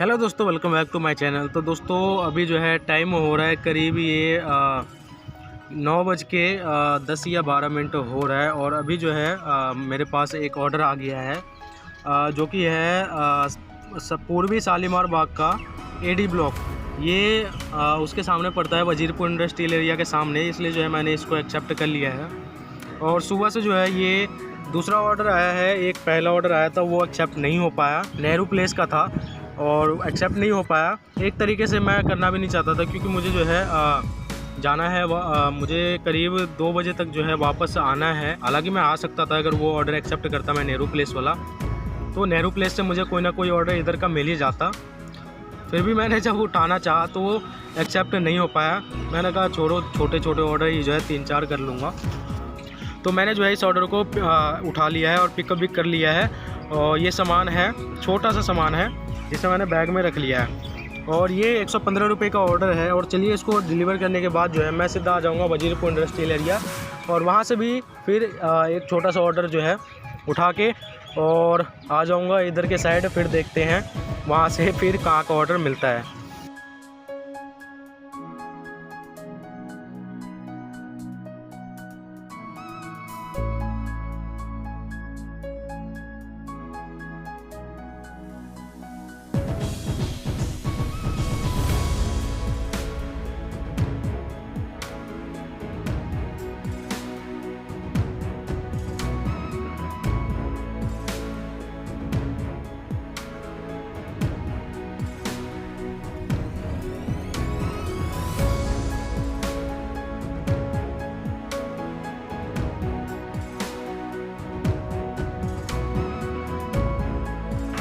Hello दोस्तों, welcome back to my channel. तो दोस्तों अभी जो है टाइम हो रहा है करीब ये 9:10 या 12 मिनट हो रहा है। और अभी जो है मेरे पास एक ऑर्डर आ गया है जो कि है पूर्वी शालीमार बाग का एडी ब्लॉक। ये उसके सामने पड़ता है, वजीरपुर इंडस्ट्रियल एरिया के सामने, इसलिए जो है मैंने इसको एक्सेप्ट कर लिया है। और सुबह से जो है ये दूसरा ऑर्डर आया है। एक पहला ऑर्डर आया था वो एक्सेप्ट नहीं हो पाया, नेहरू प्लेस का था और एक्सेप्ट नहीं हो पाया। एक तरीके से मैं करना भी नहीं चाहता था क्योंकि मुझे जो है जाना है, मुझे करीब 2 बजे तक जो है वापस आना है। हालांकि मैं आ सकता था अगर वो ऑर्डर एक्सेप्ट करता मैं नेहरू प्लेस वाला, तो नेहरू प्लेस से मुझे कोई ना कोई ऑर्डर इधर का मिल ही जाता। फिर भी मैंने जब उठाना चाहा तो वो एक्सेप्ट नहीं हो पाया। मैंने कहा छोड़ो, छोटे छोटे ऑर्डर ही जो है 3-4 कर लूँगा। तो मैंने जो है इस ऑर्डर को उठा लिया है और पिकअप भी कर लिया है। और ये सामान है, छोटा सा सामान है जिसे मैंने बैग में रख लिया है। और ये 115 रुपये का ऑर्डर है। और चलिए इसको डिलीवर करने के बाद जो है मैं सीधा आ जाऊँगा वजीरपुर इंडस्ट्रियल एरिया, और वहाँ से भी फिर एक छोटा सा ऑर्डर जो है उठा के और आ जाऊँगा इधर के साइड। फिर देखते हैं वहाँ से फिर कहाँ का ऑर्डर मिलता है।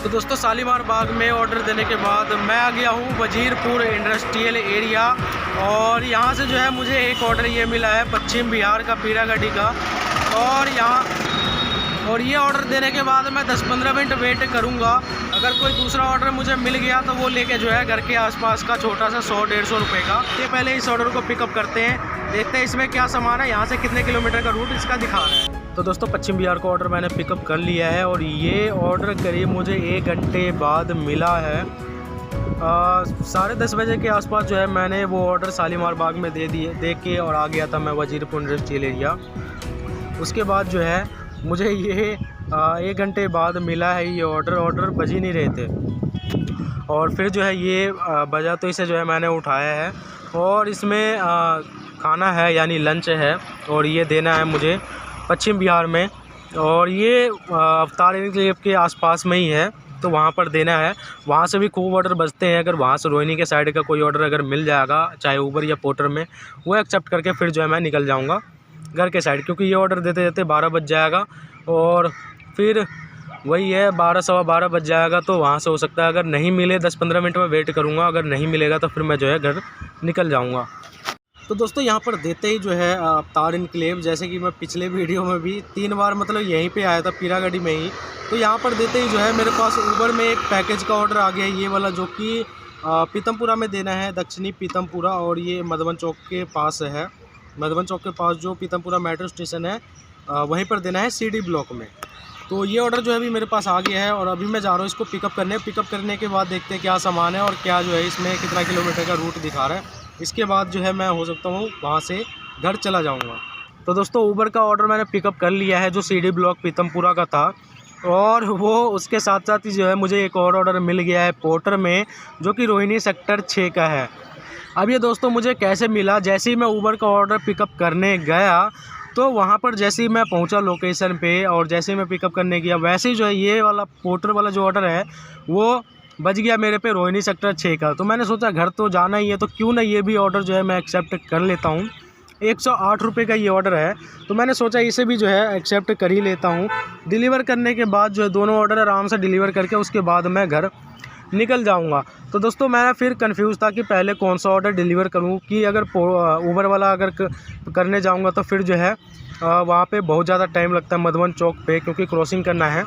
तो दोस्तों शालीमार बाग में ऑर्डर देने के बाद मैं आ गया हूँ वजीरपुर इंडस्ट्रियल एरिया। और यहाँ से जो है मुझे एक ऑर्डर ये मिला है पश्चिम बिहार का, पीरागढ़ी का। और ये ऑर्डर देने के बाद मैं 10-15 मिनट वेट करूँगा। अगर कोई दूसरा ऑर्डर मुझे मिल गया तो वो लेके जो है घर के आसपास का छोटा सा 100-150 रुपये का। ये पहले इस ऑर्डर को पिकअप करते हैं, देखते हैं इसमें क्या सामान है, यहाँ से कितने किलोमीटर का रूट इसका दिखा रहा है। तो दोस्तों पश्चिम बिहार का ऑर्डर मैंने पिकअप कर लिया है और ये ऑर्डर करीब मुझे 1 घंटे बाद मिला है। 10:30 बजे के आसपास जो है मैंने वो ऑर्डर शालीमार बाग में दे के और आ गया था मैं वजीरपुर इंडस्ट्रियल एरिया। उसके बाद जो है मुझे ये 1 घंटे बाद मिला है ये ऑर्डर बज ही नहीं रहे थे। और फिर जो है ये बजा तो इसे जो है मैंने उठाया है और इसमें खाना है यानी लंच है। और ये देना है मुझे पश्चिम बिहार में, और ये अवतार एनक्लेव के आसपास में ही है, तो वहाँ पर देना है। वहाँ से भी खूब ऑर्डर बचते हैं। अगर वहाँ से रोहिणी के साइड का कोई ऑर्डर अगर मिल जाएगा, चाहे ऊबर या पोर्टर में, वो एक्सेप्ट करके फिर जो है मैं निकल जाऊँगा घर के साइड, क्योंकि ये ऑर्डर देते देते 12 बज जाएगा। और फिर वही है 12-12:15 बज जाएगा। तो वहाँ से हो सकता है अगर नहीं मिले 10-15 मिनट में वेट करूँगा, अगर नहीं मिलेगा तो फिर मैं जो है घर निकल जाऊँगा। तो दोस्तों यहाँ पर देते ही जो है अवतार एनक्लेव, जैसे कि मैं पिछले वीडियो में भी 3 बार मतलब यहीं पे आया था पीरागढ़ी में ही, तो यहाँ पर देते ही जो है मेरे पास ऊबर में एक पैकेज का ऑर्डर आ गया है, ये वाला, जो कि पीतमपुरा में देना है, दक्षिणी पीतमपुरा। और ये मधुबन चौक के पास है, मधुबन चौक के पास जो पीतमपुरा मेट्रो स्टेशन है वहीं पर देना है CD ब्लॉक में। तो ये ऑर्डर जो है अभी मेरे पास आ गया है और अभी मैं जा रहा हूँ इसको पिकअप करने। पिकअप करने के बाद देखते हैं क्या सामान है और क्या जो है इसमें कितना किलोमीटर का रूट दिखा रहा है। इसके बाद जो है मैं हो सकता हूँ वहाँ से घर चला जाऊँगा। तो दोस्तों ऊबर का ऑर्डर मैंने पिकअप कर लिया है जो CD ब्लॉक पीतमपुरा का था। और वो उसके साथ साथ ही जो है मुझे एक और ऑर्डर मिल गया है पोर्टर में, जो कि रोहिणी सेक्टर 6 का है। अब ये दोस्तों मुझे कैसे मिला, जैसे ही मैं ऊबर का ऑर्डर पिकअप करने गया तो वहाँ पर जैसे ही मैं पहुँचा लोकेशन पे और जैसे ही मैं पिकअप करने गया, वैसे ही जो है ये वाला पोर्टर वाला जो ऑर्डर है वो बच गया मेरे पे रोहिणी सेक्टर 6 का। तो मैंने सोचा घर तो जाना ही है, तो क्यों ना ये भी ऑर्डर जो है मैं एक्सेप्ट कर लेता हूँ। 108 रुपये का ये ऑर्डर है, तो मैंने सोचा इसे भी जो है एक्सेप्ट कर ही लेता हूँ। डिलीवर करने के बाद जो है दोनों ऑर्डर आराम से डिलीवर करके उसके बाद मैं घर निकल जाऊंगा। तो दोस्तों मैं फिर कंफ्यूज था कि पहले कौन सा ऑर्डर डिलीवर करूं, कि अगर ऊबर वाला अगर करने जाऊंगा तो फिर जो है वहाँ पे बहुत ज़्यादा टाइम लगता है मधुबन चौक पे, क्योंकि क्रॉसिंग करना है।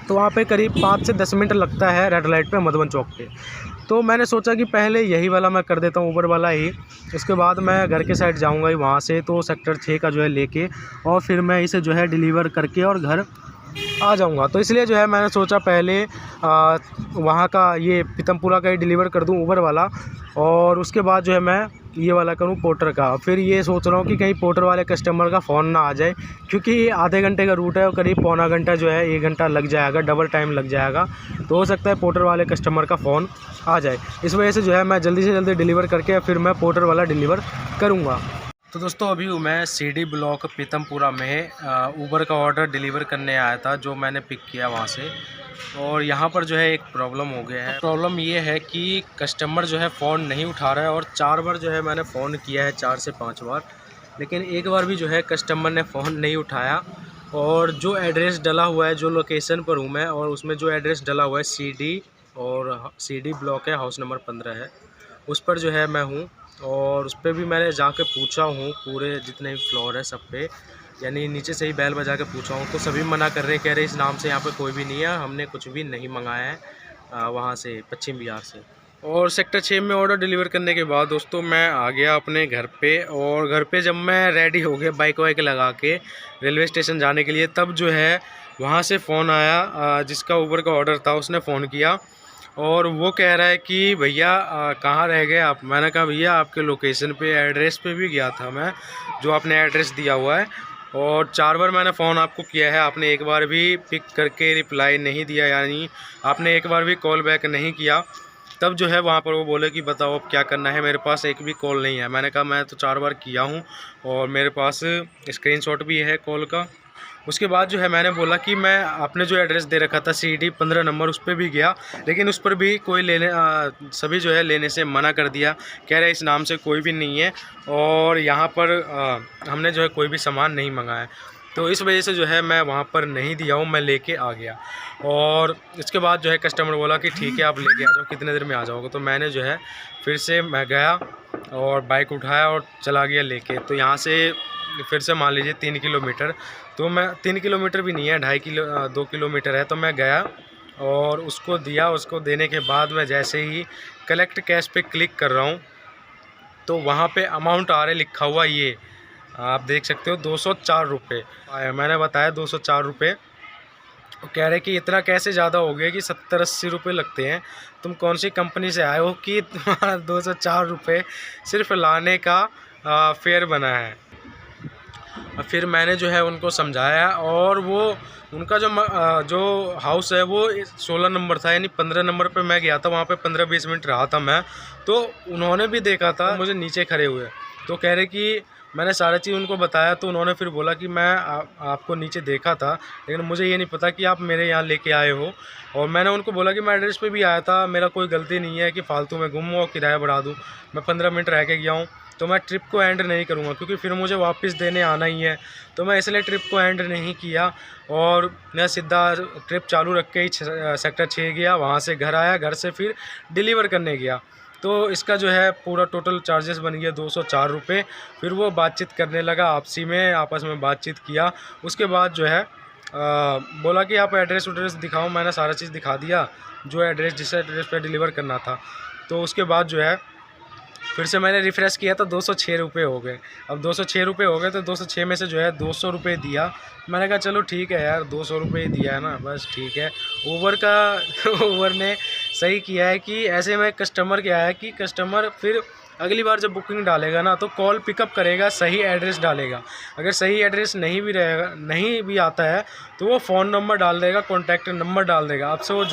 तो वहाँ पे करीब 5 से 10 मिनट लगता है रेड लाइट पे मधुबन चौक पे। तो मैंने सोचा कि पहले यही वाला मैं कर देता हूँ, ऊबर वाला ही। इसके बाद मैं घर के साइड जाऊँगा ही वहाँ से, तो सेक्टर 6 का जो है लेके, और फिर मैं इसे जो है डिलीवर करके और घर आ जाऊँगा। तो इसलिए जो है मैंने सोचा पहले वहाँ का ये पीतमपुरा का ही डिलीवर कर दूँ ऊबर वाला, और उसके बाद जो है मैं ये वाला करूँ पोर्टर का। फिर ये सोच रहा हूँ कि कहीं पोर्टर वाले कस्टमर का फ़ोन ना आ जाए, क्योंकि आधे घंटे का रूट है और करीब पौना घंटा जो है 1 घंटा लग जाएगा, डबल टाइम लग जाएगा। तो हो सकता है पोर्टर वाले कस्टमर का फ़ोन आ जाए। इस वजह से जो है मैं जल्दी से जल्दी डिलीवर करके फिर मैं पोर्टर वाला डिलीवर करूँगा। तो दोस्तों अभी मैं सीडी ब्लॉक पीतमपुरा में ऊबर का ऑर्डर डिलीवर करने आया था, जो मैंने पिक किया वहाँ से। और यहाँ पर जो है एक प्रॉब्लम हो गया है। प्रॉब्लम ये है कि कस्टमर जो है फ़ोन नहीं उठा रहा है, और 4 बार जो है मैंने फ़ोन किया है, 4 से 5 बार, लेकिन एक बार भी जो है कस्टमर ने फ़ोन नहीं उठाया। और जो एड्रेस डला हुआ है, जो लोकेशन पर हूँ मैं, और उसमें जो एड्रेस डला हुआ है सीडी ब्लॉक है, हाउस नंबर 15 है, उस पर जो है मैं हूँ। और उस पर भी मैंने जाके पूछा हूँ, पूरे जितने भी फ्लोर है सब पे, यानी नीचे से ही बैल बजा के पूछा हूँ, तो सभी मना कर रहे, कह रहे इस नाम से यहाँ पे कोई भी नहीं है, हमने कुछ भी नहीं मंगाया है वहाँ से पश्चिम बिहार से। और सेक्टर 6 में ऑर्डर डिलीवर करने के बाद दोस्तों मैं आ गया अपने घर पे, और घर पे जब मैं रेडी हो गया बाइक वाइक लगा के रेलवे स्टेशन जाने के लिए, तब जो है वहाँ से फ़ोन आया, जिसका ऊबर का ऑर्डर था उसने फ़ोन किया, और वो कह रहा है कि भैया कहाँ रह गए आप। मैंने कहा भैया आपके लोकेशन पे, एड्रेस पे भी गया था मैं, जो आपने एड्रेस दिया हुआ है, और 4 बार मैंने फ़ोन आपको किया है, आपने एक बार भी पिक करके रिप्लाई नहीं दिया, यानी आपने एक बार भी कॉल बैक नहीं किया। तब जो है वहाँ पर वो बोले कि बताओ अब क्या करना है, मेरे पास एक भी कॉल नहीं है। मैंने कहा मैं तो 4 बार किया हूँ और मेरे पास स्क्रीनशॉट भी है कॉल का। उसके बाद जो है मैंने बोला कि मैं आपने जो एड्रेस दे रखा था CD 15 नंबर, उस पर भी गया, लेकिन उस पर भी कोई सभी जो है लेने से मना कर दिया, कह रहे इस नाम से कोई भी नहीं है, और यहाँ पर हमने जो है कोई भी सामान नहीं मंगाया। तो इस वजह से जो है मैं वहाँ पर नहीं दिया हूँ, मैं लेके आ गया। और इसके बाद जो है कस्टमर बोला कि ठीक है आप लेके आ जाओ, कितने देर में आ जाओगे। तो मैंने जो है फिर से मैं गया और बाइक उठाया और चला गया लेके। तो यहाँ से फिर से मान लीजिए 3 किलोमीटर, तो मैं 3 किलोमीटर भी नहीं है, 2 किलोमीटर है। तो मैं गया और उसको दिया। उसको देने के बाद मैं जैसे ही कलेक्ट कैश पे क्लिक कर रहा हूँ, तो वहाँ पे अमाउंट आ रहा है लिखा हुआ, ये आप देख सकते हो 204 रुपये आया। मैंने बताया 204 रुपये। कह रहे कि इतना कैसे ज़्यादा हो गया कि 70-80 रुपये लगते हैं, तुम कौन सी कंपनी से आए हो कि तुम्हारा 204 रुपये सिर्फ लाने का फेयर बना है। फिर मैंने जो है उनको समझाया, और वो उनका जो हाउस है वो 16 नंबर था, यानी 15 नंबर पे मैं गया था, वहाँ पे 15-20 मिनट रहा था मैं। तो उन्होंने भी देखा था मुझे नीचे खड़े हुए, तो कह रहे कि मैंने सारा चीज़ उनको बताया। तो उन्होंने फिर बोला कि मैं आपको नीचे देखा था, लेकिन मुझे ये नहीं पता कि आप मेरे यहाँ लेके आए हो। और मैंने उनको बोला कि मैं एड्रेस पे भी आया था, मेरा कोई गलती नहीं है कि फ़ालतू में घूमूँ और किराया बढ़ा दूँ। मैं 15 मिनट रह के गया हूँ, तो मैं ट्रिप को एंड नहीं करूँगा, क्योंकि फिर मुझे वापस देने आना ही है। तो मैं इसलिए ट्रिप को एंड नहीं किया, और मैं सीधा ट्रिप चालू रख के ही सेक्टर 6 गया, वहाँ से घर आया, घर से फिर डिलीवर करने गया। तो इसका जो है पूरा टोटल चार्जेस बन गया 204 रुपये। फिर वो बातचीत करने लगा, आपस में बातचीत किया। उसके बाद जो है बोला कि आप एड्रेस दिखाओ। मैंने सारा चीज़ दिखा दिया, जो एड्रेस जिस एड्रेस पर डिलीवर करना था। तो उसके बाद जो है फिर से मैंने रिफ़्रेश किया तो 206 रुपये हो गए। अब 206 रुपये हो गए, तो 206 में से जो है 200 रुपये दिया। मैंने कहा चलो ठीक है यार, 200 रुपये ही दिया है ना, बस ठीक है। ऊबर ने सही किया है कि ऐसे में कस्टमर क्या है कि कस्टमर फिर अगली बार जब बुकिंग डालेगा ना, तो कॉल पिकअप करेगा, सही एड्रेस डालेगा। अगर सही एड्रेस नहीं भी आता है, तो वो फ़ोन नंबर डाल देगा, कॉन्टैक्ट नंबर डाल देगा। अब से वो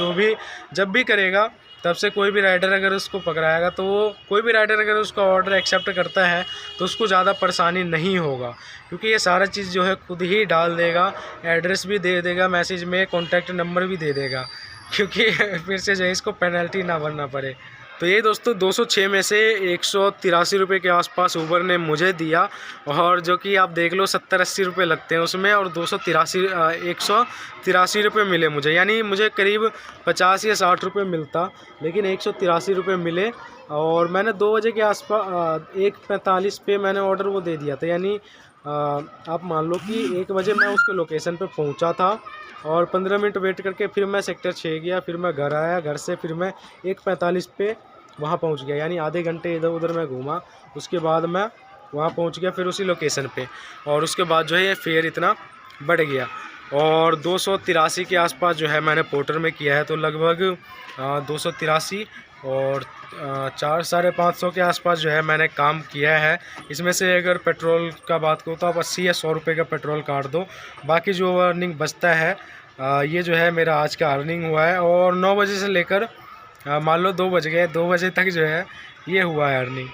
जब भी करेगा, तब से कोई भी राइडर अगर उसको पकड़ाएगा, तो कोई भी राइडर अगर उसका ऑर्डर एक्सेप्ट करता है, तो उसको ज़्यादा परेशानी नहीं होगा, क्योंकि ये सारा चीज़ जो है खुद ही डाल देगा, एड्रेस भी दे देगा, मैसेज में कॉन्टैक्ट नंबर भी दे देगा, क्योंकि फिर से जो है इसको पेनल्टी ना भरना पड़े। तो ये दोस्तों 206 में से 183 रुपये के आसपास ऊबर ने मुझे दिया, और जो कि आप देख लो 70-80 रुपये लगते हैं उसमें, और 183 रुपये मिले मुझे, यानी मुझे करीब 50 या 60 रुपये मिलता, लेकिन 183 रुपये मिले। और मैंने 2 बजे के आसपास 1:45 पे मैंने ऑर्डर वो दे दिया था, यानी आप मान लो कि 1 बजे मैं उसके लोकेशन पे पहुंचा था, और 15 मिनट वेट करके फिर मैं सेक्टर 6 गया, फिर मैं घर आया, घर से फिर मैं 1:45 पे वहाँ पहुँच गया, यानी आधे घंटे इधर उधर मैं घूमा। उसके बाद मैं वहाँ पहुँच गया फिर उसी लोकेशन पे, और उसके बाद जो है ये फेयर इतना बढ़ गया। और 283 के आसपास जो है मैंने पोर्टर में किया है, तो लगभग 283 और 400-550 के आसपास जो है मैंने काम किया है। इसमें से अगर पेट्रोल का बात करूँ तो आप 80 या 100 रुपये का पेट्रोल काट दो, बाकी जो अर्निंग बचता है ये जो है मेरा आज का अर्निंग हुआ है। और 9 बजे से लेकर मान लो 2 बज गए, 2 बजे तक जो है ये हुआ है अर्निंग।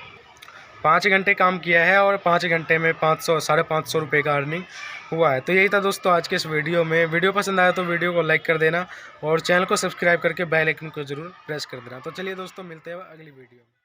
5 घंटे काम किया है और 5 घंटे में 500-550 रुपये का अर्निंग हुआ है। तो यही था दोस्तों आज के इस वीडियो में। वीडियो पसंद आया तो वीडियो को लाइक कर देना और चैनल को सब्सक्राइब करके बेल आइकन को ज़रूर प्रेस कर देना। तो चलिए दोस्तों, मिलते हैं अगली वीडियो में।